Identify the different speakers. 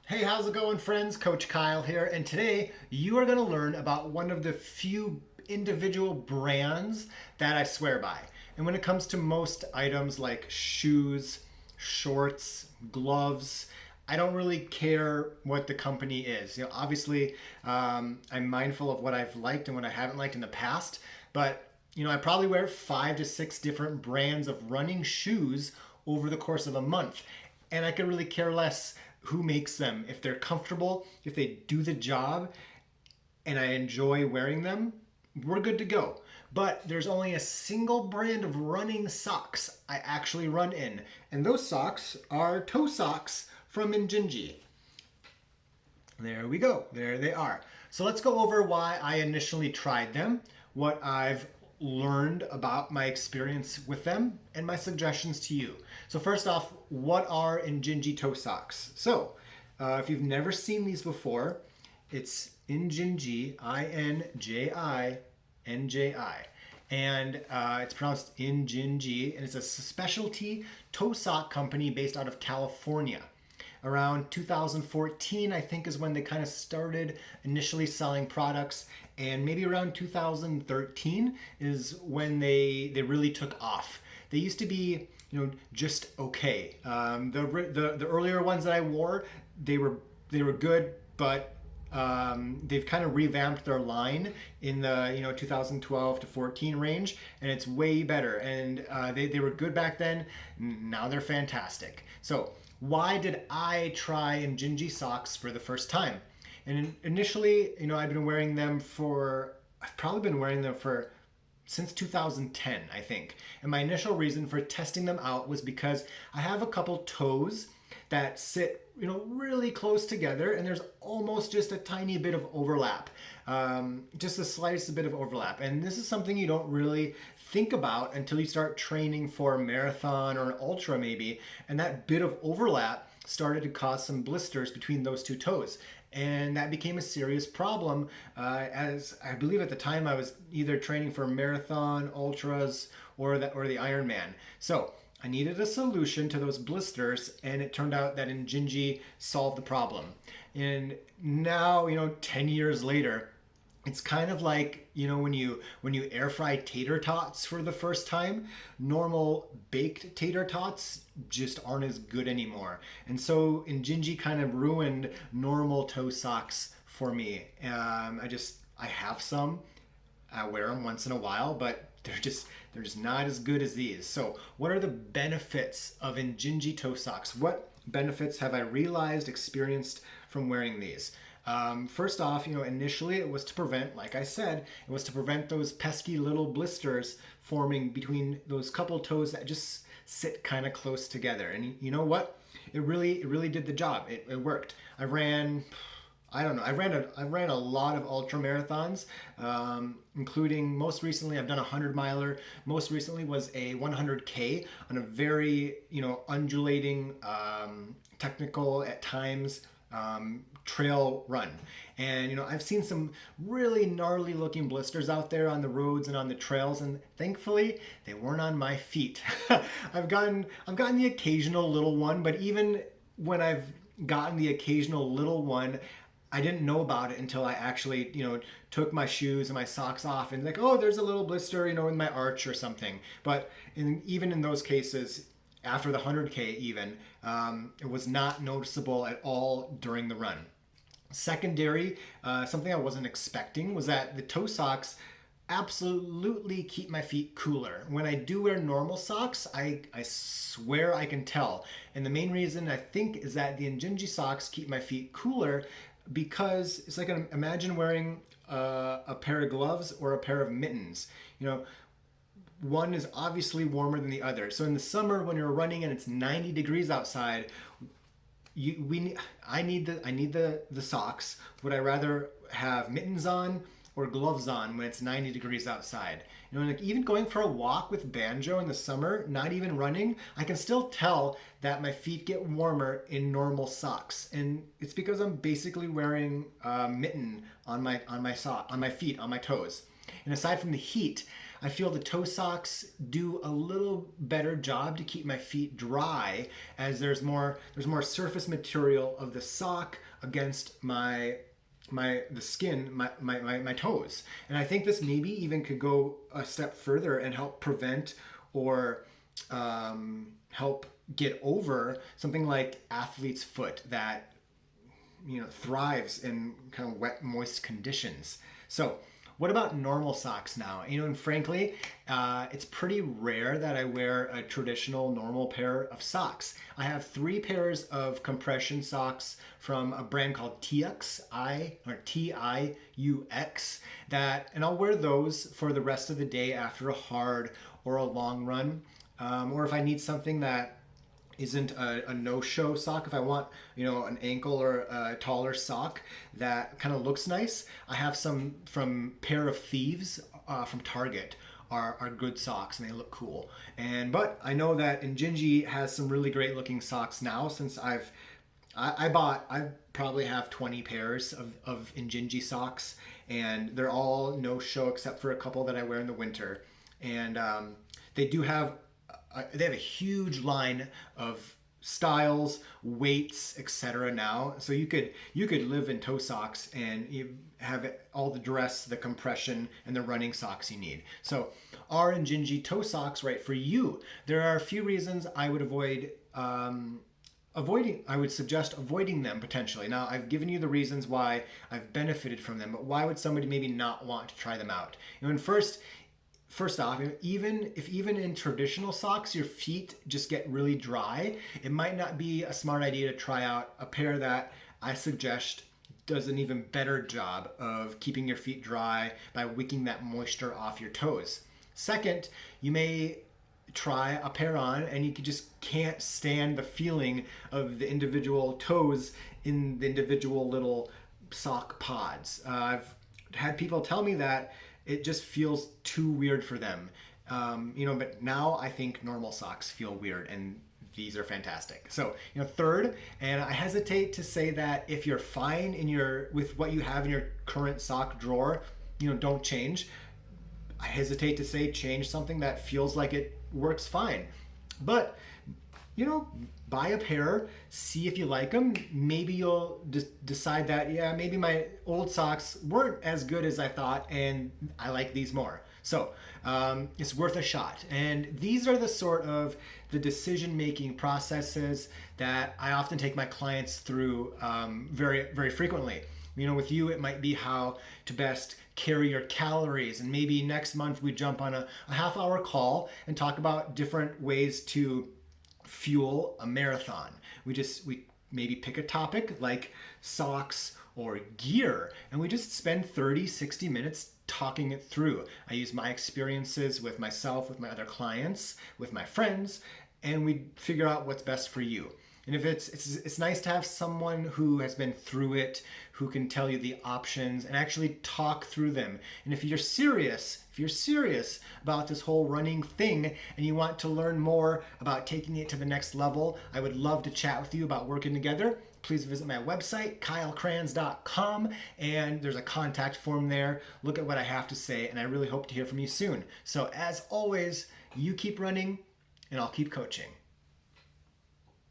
Speaker 1: Hey, how's it going, friends? Coach Kyle here, and today you are going to learn about one of the few individual brands that I swear by. And when it comes to most items like shoes, shorts, gloves, I don't really care what the company is. Obviously, I'm mindful of what I've liked and what I haven't liked in the past, but I probably wear 5 to 6 different brands of running shoes over the course of a month, and I could really care less who makes them. If they're comfortable, if they do the job, and I enjoy wearing them, we're good to go. But there's only a single brand of running socks I actually run in, and those socks are toe socks from Injinji. There we go. There they are. So let's go over why I initially tried them, what I've learned about my experience with them, and my suggestions to you. So first off, what are Injinji Toesocks? So if you've never seen these before, it's Injinji, Injinji, and it's pronounced Injinji, and it's a specialty toe sock company based out of California. Around 2014, I think, is when they kind of started initially selling products, and maybe around 2013 is when they really took off. They used to be, just okay. The earlier ones that I wore, they were good, but they've kind of revamped their line in the 2012 to 14 range, and it's way better. And they were good back then. Now they're fantastic. So why did I try Injinji socks for the first time? And initially, I've probably been wearing them for since 2010, I think. And my initial reason for testing them out was because I have a couple toes that sit, really close together, and there's almost just a tiny bit of overlap, just the slightest bit of overlap. And this is something you don't really think about until you start training for a marathon or an ultra maybe, and that bit of overlap started to cause some blisters between those two toes. And that became a serious problem, as I believe at the time I was either training for marathon, ultras, or the Ironman. So I needed a solution to those blisters, and it turned out that Injinji solved the problem. And now, 10 years later, it's kind of like, when you air fry tater tots for the first time, normal baked tater tots just aren't as good anymore. And so Injinji kind of ruined normal toe socks for me. I have some, I wear them once in a while, but they're just not as good as these. So what are the benefits of Injinji toe socks? What benefits have I realized, experienced from wearing these? First off, initially it was to prevent, like I said, it was to prevent those pesky little blisters forming between those couple toes that just sit kind of close together. And you know what? It really did the job. It worked. I ran a lot of ultra marathons, including most recently I've done a 100-miler. Most recently was a 100K on a very undulating, technical at times trail run. And I've seen some really gnarly looking blisters out there on the roads and on the trails, and thankfully they weren't on my feet. I've gotten the occasional little one, but even when I've gotten the occasional little one, I didn't know about it until I actually, took my shoes and my socks off and like, oh, there's a little blister, in my arch or something. But even in those cases, after the 100K even, it was not noticeable at all during the run. Secondary, something I wasn't expecting was that the toe socks absolutely keep my feet cooler. When I do wear normal socks, I swear I can tell. And the main reason I think is that the Injinji socks keep my feet cooler because it's like imagine wearing a pair of gloves or a pair of mittens. One is obviously warmer than the other. So in the summer when you're running and it's 90 degrees outside, I need the socks. Would I rather have mittens on or gloves on when it's 90 degrees outside? Like even going for a walk with Banjo in the summer, not even running, I can still tell that my feet get warmer in normal socks, and it's because I'm basically wearing a mitten on my feet, on my toes. And aside from the heat, I feel the toe socks do a little better job to keep my feet dry, as there's more surface material of the sock against the skin, my toes. And I think this maybe even could go a step further and help prevent or help get over something like athlete's foot that thrives in kind of wet, moist conditions. So what about normal socks now? And frankly, it's pretty rare that I wear a traditional normal pair of socks. I have 3 pairs of compression socks from a brand called Tiux, Tiux, and I'll wear those for the rest of the day after a hard or a long run, or if I need something that isn't a no-show sock. If I want, an ankle or a taller sock that kind of looks nice, I have some from pair of Thieves from Target are good socks and they look cool. But I know that Injinji has some really great looking socks now, since I probably have 20 pairs of Injinji socks, and they're all no-show except for a couple that I wear in the winter. And they have a huge line of styles, weights, etc. now. So you could live in toe socks and you have all the dress, the compression, and the running socks you need. So are Injinji toe socks right for you? There are a few reasons I would suggest avoiding them potentially. Now, I've given you the reasons why I've benefited from them, but why would somebody maybe not want to try them out? And First off, even in traditional socks, your feet just get really dry, it might not be a smart idea to try out a pair that I suggest does an even better job of keeping your feet dry by wicking that moisture off your toes. Second, you may try a pair on and you just can't stand the feeling of the individual toes in the individual little sock pods. I've had people tell me that it just feels too weird for them. But now I think normal socks feel weird, and these are fantastic. So, third, and I hesitate to say that if you're fine with what you have in your current sock drawer, don't change. I hesitate to say change something that feels like it works fine. But, buy a pair, see if you like them. Maybe you'll decide that, yeah, maybe my old socks weren't as good as I thought, and I like these more. So it's worth a shot. And these are the sort of the decision-making processes that I often take my clients through very, very frequently. With you, it might be how to best carry your calories. And maybe next month we jump on a half-hour call and talk about different ways to fuel a marathon. We maybe pick a topic like socks or gear, and we just spend 30-60 minutes talking it through. I use my experiences with myself, with my other clients, with my friends, and we figure out what's best for you. And if it's nice to have someone who has been through it, who can tell you the options and actually talk through them. And if you're serious about this whole running thing and you want to learn more about taking it to the next level, I would love to chat with you about working together. Please visit my website, kylekranz.com, and there's a contact form there. Look at what I have to say, and I really hope to hear from you soon. So as always, you keep running and I'll keep coaching.